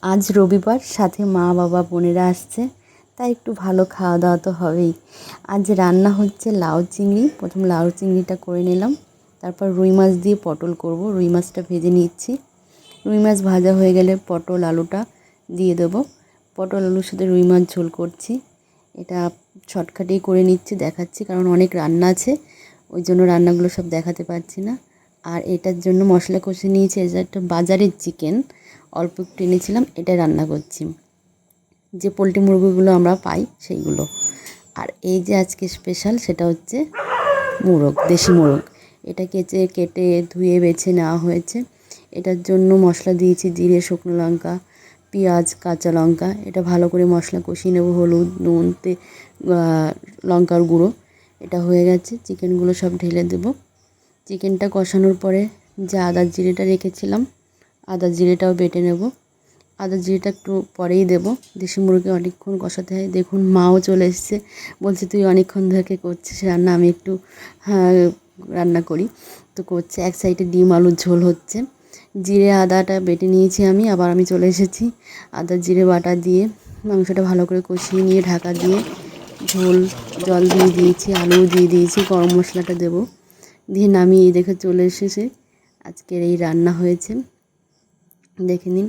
আজ রবিবার, সাথে মা বাবা বোনেরা আসছে, তাই একটু ভালো খাওয়া দাওয়া তো হবেই। আজ রান্না হচ্ছে লাউ চিংড়ি। প্রথম লাউ চিংড়িটা করে নিলাম, তারপর রুই মাছ দিয়ে পটল করব। রুই মাছটা ভেজে নিচ্ছি। রুই মাছ ভাজা হয়ে গেলে পটল আলুটা দিয়ে দেবো। পটল আলুর সাথে রুই মাছ ঝোল করছি। এটা শর্টকাটেই করে নিচ্ছি, দেখাচ্ছি, কারণ অনেক রান্না আছে, ওই জন্য রান্নাগুলো সব দেখাতে পারছি না। আর এটার জন্য মশলা কষে নিয়েছি। এটা একটা বাজারের চিকেন, অল্প একটু এনেছিলাম, এটা রান্না করছি, যে পোলট্রি মুরগিগুলো আমরা পাই সেইগুলো। আর এই যে আজকে স্পেশাল, সেটা হচ্ছে মোরগ, দেশি মোরগ। এটা কেটে ধুয়ে বেছে নেওয়া হয়েছে। এটার জন্য মশলা দিয়েছি জিরে, শুকনো লঙ্কা, পেঁয়াজ, কাঁচা লঙ্কা। এটা ভালো করে মশলা কষিয়ে নেব, হলুদ, নুন, লঙ্কার গুঁড়ো। এটা হয়ে গেছে, চিকেনগুলো সব ঢেলে দেব। চিকেনটা কষানোর পরে যে আদা জিরেটা রেখেছিলাম, আদা জিরেটাও বেটে নেব। আদা জিরেটা একটু পরেই দেবো। দেশি মুরগি অনেকক্ষণ কষাতে হয়। দেখুন মাও চলে এসছে, বলছে তুই অনেকক্ষণ ধরে করছিস রান্না, আমি একটু রান্না করি, তো করছে। এক সাইডে ডিম আলুর ঝোল হচ্ছে। জিরে আদাটা বেটে নিয়েছি আমি, আবার আমি চলে এসেছি। আদা জিরে বাটা দিয়ে মাংসটা ভালো করে কষিয়ে নিয়ে ঢাকা দিয়ে জল দিয়ে দিয়েছি, আলুও দিয়ে দিয়েছি। গরম মশলাটা দেবো, দিয়ে নামিয়ে দেখে চলে এসেছে। আজকের এই রান্না হয়েছে, দেখে নিন।